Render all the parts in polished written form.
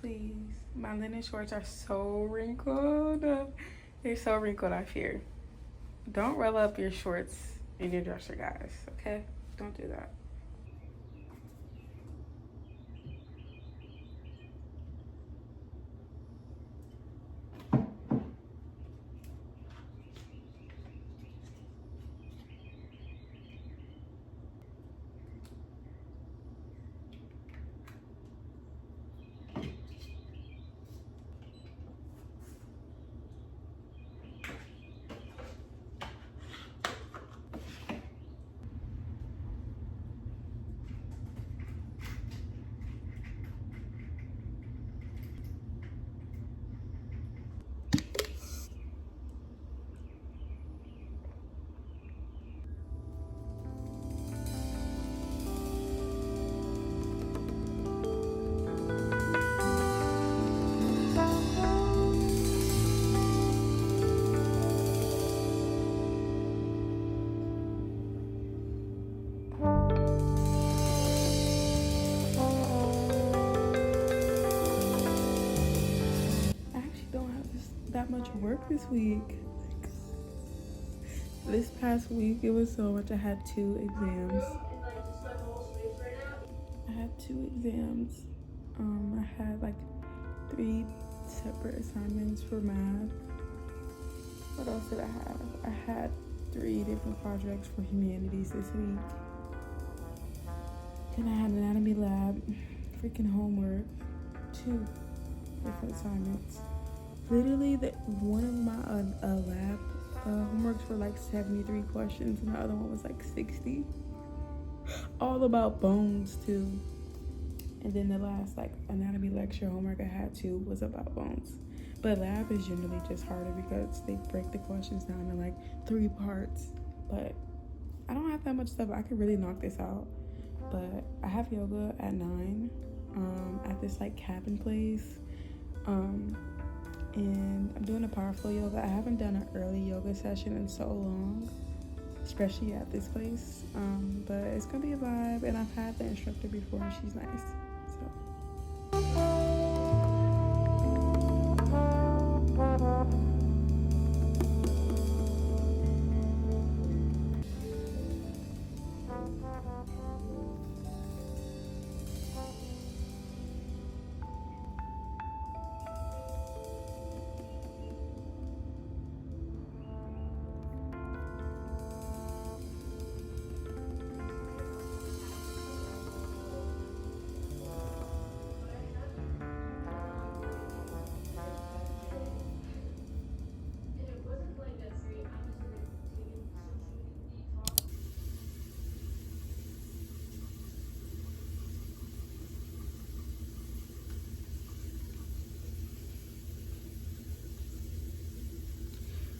please. My linen shorts are so wrinkled. They're so wrinkled off here. Don't roll up your shorts in your dresser, guys, okay? Don't do that. I actually don't have that much work this week. This past week, it was so much. I had 2 exams. I had like 3 separate assignments for math. What else did I have? I had 3 different projects for humanities this week. And I had an anatomy lab, freaking homework, 2 different assignments. Literally, one of my lab homeworks were like 73 questions, and the other one was like 60. All about bones too. And then the last like anatomy lecture homework I had too was about bones. But lab is generally just harder because they break the questions down in like 3 parts. But I don't have that much stuff. I could really knock this out. But I have yoga at 9 at this like cabin place. And I'm doing a powerful yoga. I haven't done an early yoga session in so long, especially at this place. But it's gonna be a vibe, and I've had the instructor before, and she's nice.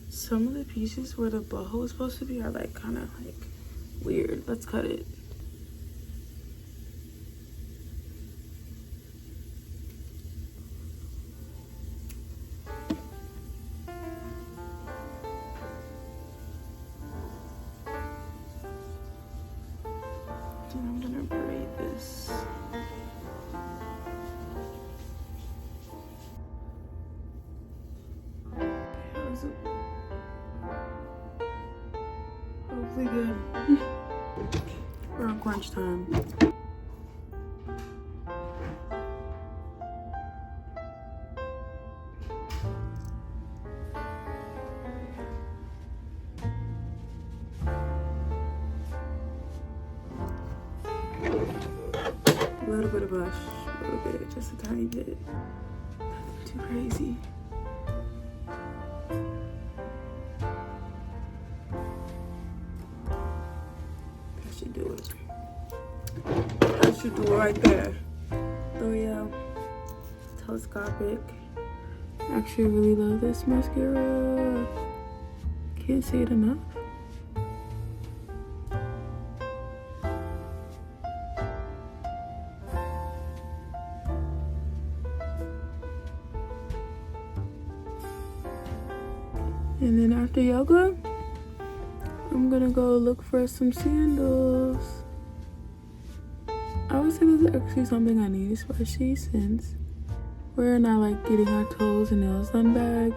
Some of the pieces where the boho is supposed to be are like kind of like weird. Let's cut it. Then I'm gonna braid this. Hopefully good. We're on crunch time. A little bit of blush, a little bit, just a tiny bit. Nothing too crazy. That should do it. That should do it right there. Oh yeah, telescopic. I actually really love this mascara. Can't say it enough. And then after yoga, I'm gonna go look for some sandals. I would say this is actually something I need, especially since wearing our like getting our toes and nails done bag.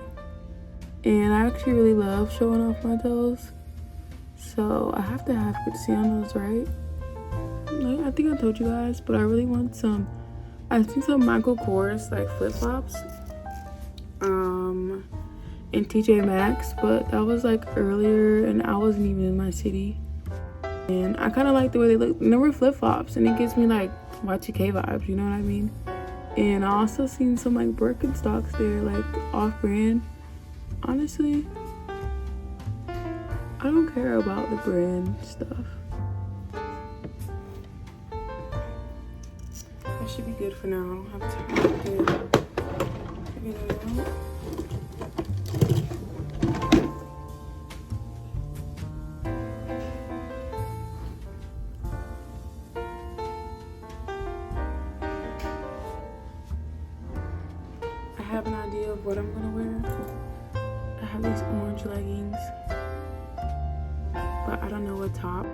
And I actually really love showing off my toes. So I have to have good see on those, right? Like, I think I told you guys, but I really want some, I think some Michael Kors like flip-flops. In TJ Maxx, but that was like earlier and I wasn't even in my city. And I kind of like the way they look. And they were flip-flops and it gives me like Y2K vibes, you know what I mean? And I also seen some like Birkenstocks there, like off-brand. Honestly, I don't care about the brand stuff. That should be good for now. I have time to figure it out. I have an idea of what I'm gonna wear. I have these orange leggings, but I don't know what top.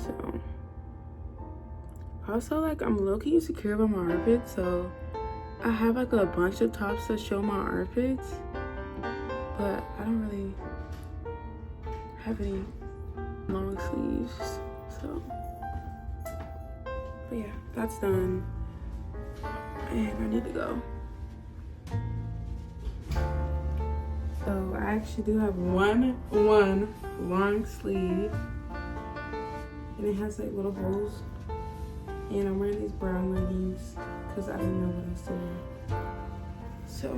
So also, like, I'm low-key insecure about my armpits, so I have like a bunch of tops that show my armpits, but I don't really have any long sleeves. So, but yeah, that's done. And I need to go. So I actually do have one long sleeve, and it has like little holes. And I'm wearing these brown leggings because I didn't know what else to wear. So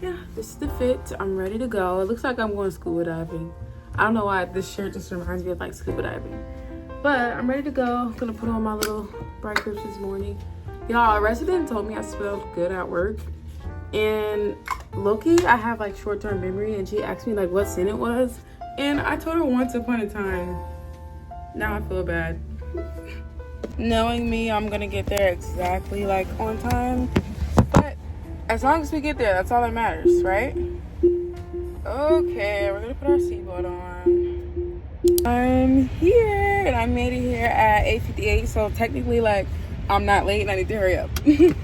yeah, this is the fit. I'm ready to go. It looks like I'm going scuba diving. I don't know why this shirt just reminds me of like scuba diving, but I'm ready to go. I'm gonna put on my little bright grips this morning. Y'all, a resident told me I smelled good at work, and low-key, I have like short-term memory, and she asked me like what scent it was, and I told her once upon a time. Now I feel bad. Knowing me, I'm gonna get there exactly like on time, but as long as we get there, that's all that matters, right? Okay, we're gonna put our seatbelt on. I'm here, and I made it here at 8:58, so technically like I'm not late and I need to hurry up. It's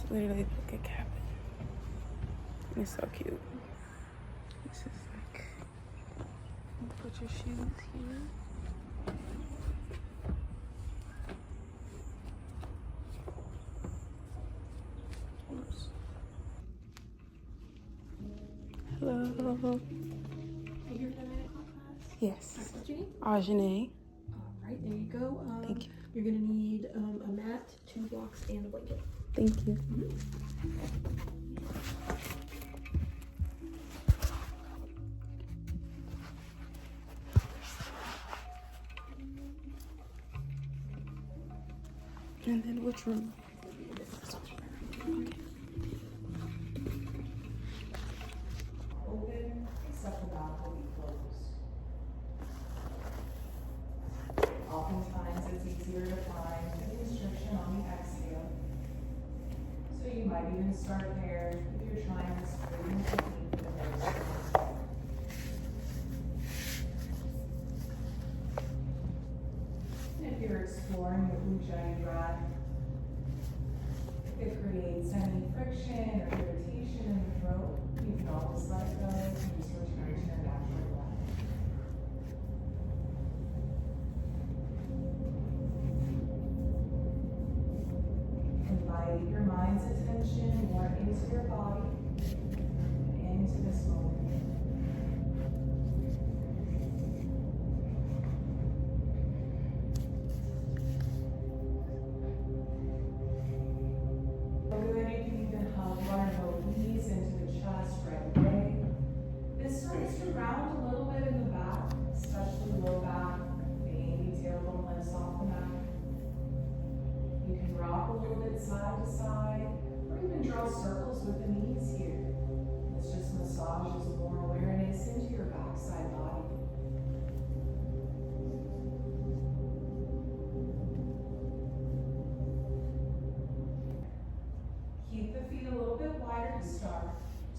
literally like a cabin. It's so cute. This is like, put your shoes here. Oops. Hello. You're in a medical class? Yes. What's your name? Ajane. All right, there you go. Thank you. You're gonna need a mat, 2 blocks, and a blanket. Thank you. And then which room? Okay. Open, except the mouth will be closed. Oftentimes, it's easier to find a constriction on the exhale. So you might even start there if you're trying to straighten the feet for the most part. If you're exploring the Ujjayi breath, if it creates any friction or irritation in the throat, you can always let it go and just return to your natural breath. Invite your mind's attention more into your body and into this moment. Good, you can even hug one or both knees into the chest right away. This starts to round a little bit in the back, especially low back, maybe tailbone lifts off the mat. You can rock a little bit side to side, or even draw circles with the knees here. This just massages more awareness into your backside body. Keep the feet a little bit wider to start.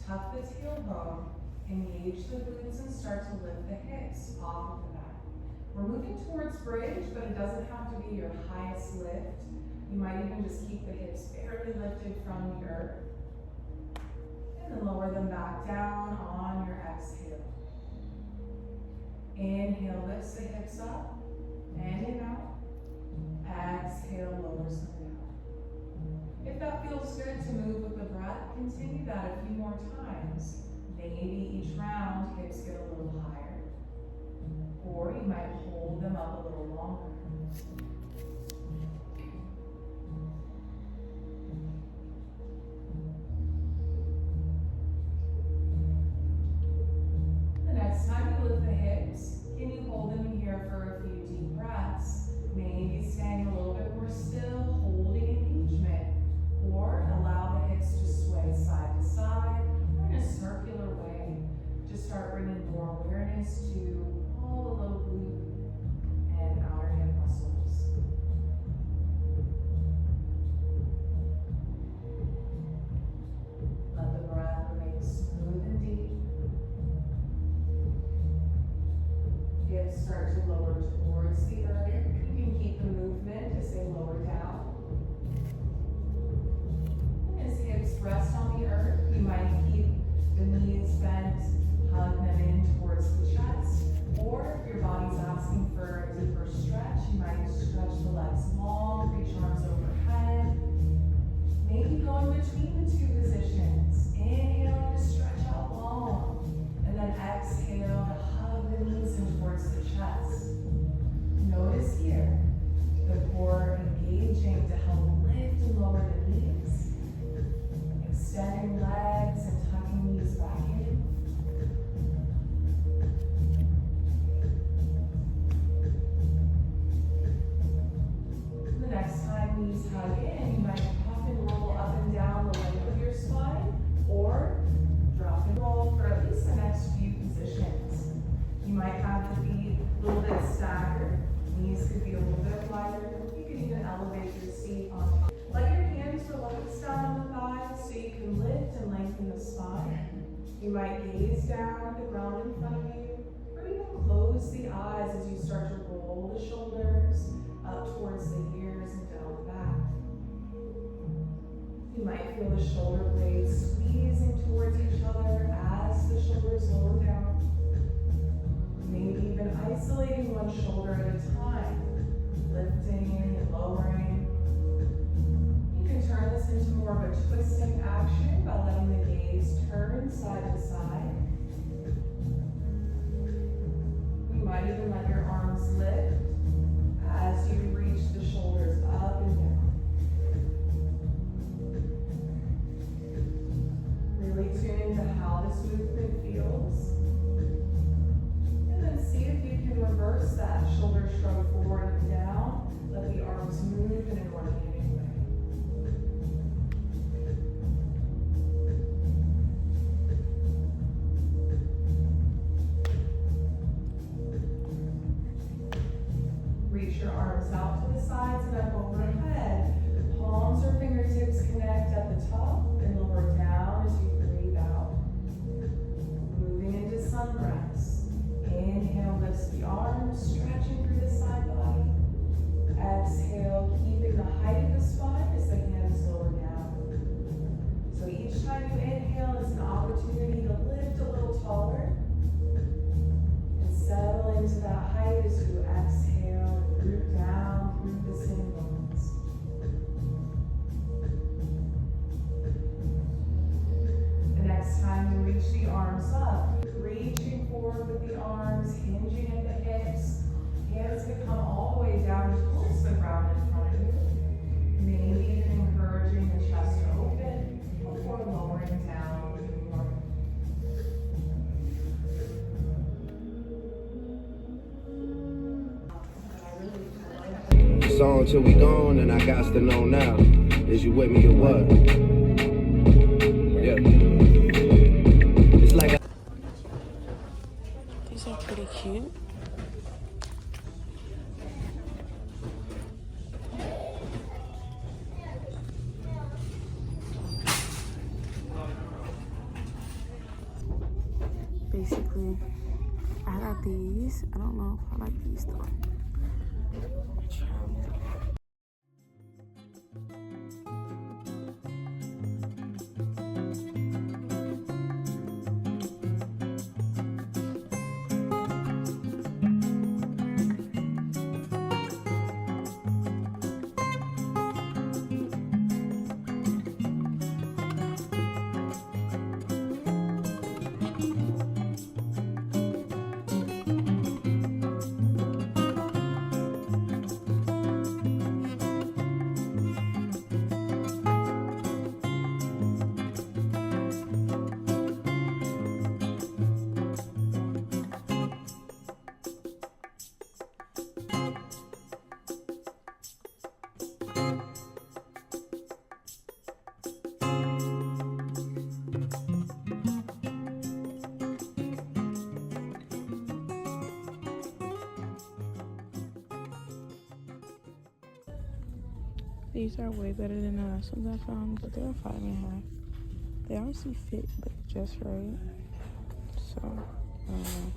Tuck the tailbone, engage the glutes, and start to lift the hips off of the mat. We're moving towards bridge, but it doesn't have to be your highest lift. You might even just keep the hips barely lifted from the earth. And then lower them back down on your exhale. Inhale, lifts the hips up, and in out. Exhale, lowers them down. If that feels good to move with the breath, continue that a few more times. Maybe each round, hips get a little higher. Or you might hold them up a little longer. The next time you lift the hips, can you hold them in here for a few deep breaths? Maybe staying a little bit more still, holding engagement. Or allow the hips to sway side to side or in a circular way. Just start bringing more awareness to all the little glute and outer hip muscles. Let the breath remain smooth and deep. Hips start to lower towards the earth. You can keep the movement as they lower down. As hips rest on the earth, you might keep the knees bent, hug them in towards the chest, or if your body's asking for a deeper stretch, you might stretch the legs long, reach arms overhead. Maybe go in between the two positions. Inhale to stretch out long, and then exhale to hug the knees in towards the chest. Notice here, the core engaging to help lift and lower the knees. Extending legs and tucking knees back in. The next time knees hug in, you might pop and roll up and down the length of your spine, or drop and roll for at least the next few positions. You might have the feet a little bit staggered. Knees could be a little bit wider. You could even elevate your seat on top. Let your hands relax down on the thighs so you can lift and lengthen the spine. You might gaze down at the ground in front of you, or even close the eyes as you start to roll the shoulders up towards the ears and down the back. You might feel the shoulder blades squeezing towards each other as the shoulders lower down. Maybe even isolating one shoulder at a time, lifting and lowering. You can turn this into more of a twisting action by letting the gaze turn side to side. You might even let your arms lift as you reach the shoulders up and down. Really tune into how this movement feels. And then see if you can reverse that. Shoulders shrug forward and down. Let the arms move in an organic way. Reach your arms out to the sides and up overhead. Palms or fingertips connect at the top and lower down as you breathe out. Moving into sun breaths. Inhale, lifts the arms, stretching through the side body. Exhale, keeping the height of the spine as the hands lower down. So each time you inhale is an opportunity to lift a little taller and settle into that height as you exhale and root down through the sitting bones. The next time you reach the arms up, reaching forward with the arms, hinging at the hips. Hands can come all the way down towards the ground in front of you. Maybe even encouraging the chest to open before lowering down even more. It's on till we gone, and I got to know now. Is you with me or what? Yeah. It's like These are pretty cute. Basically, I had got these. I don't know if I like these though. These are way better than the last ones I found, but they're 5.5. They honestly fit like just right. So, I don't know.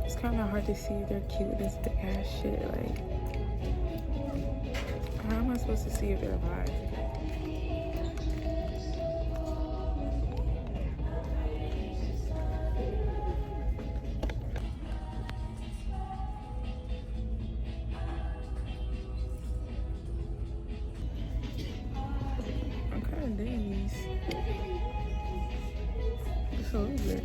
It's kind of hard to see if they're cute with this big ass shit. Like, how am I supposed to see if they're alive? I'm kind of digging these. Just a little bit.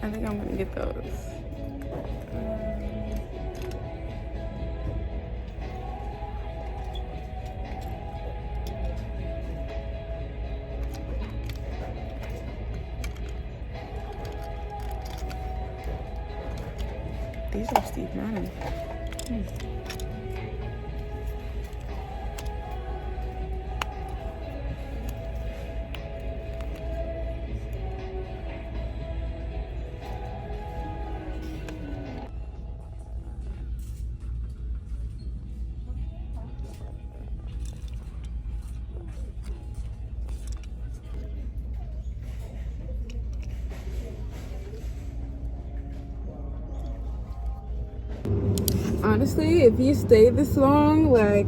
I think I'm gonna get those. These are Steve Madden. Honestly, if you stayed this long, like,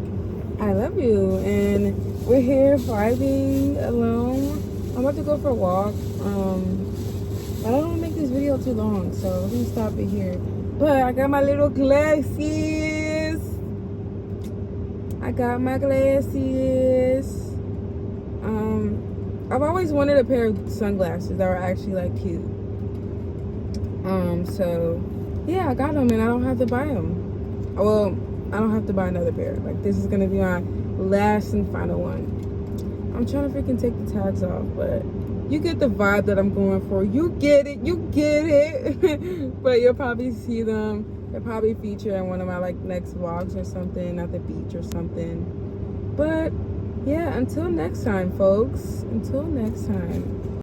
I love you. And we're here vibing alone. I'm about to go for a walk. I don't want to make this video too long, so we're gonna stop it here. But I got my little glasses. I got my glasses. I've always wanted a pair of sunglasses that were actually like cute. So yeah, I got them and I don't have to buy them. Well, I don't have to buy another pair. Like, this is gonna be my last and final one. I'm trying to freaking take the tags off, but you get the vibe that I'm going for. You get it. But you'll probably see them. They'll probably feature in one of my like next vlogs or something, at the beach or something. But yeah, until next time, folks. Until next time.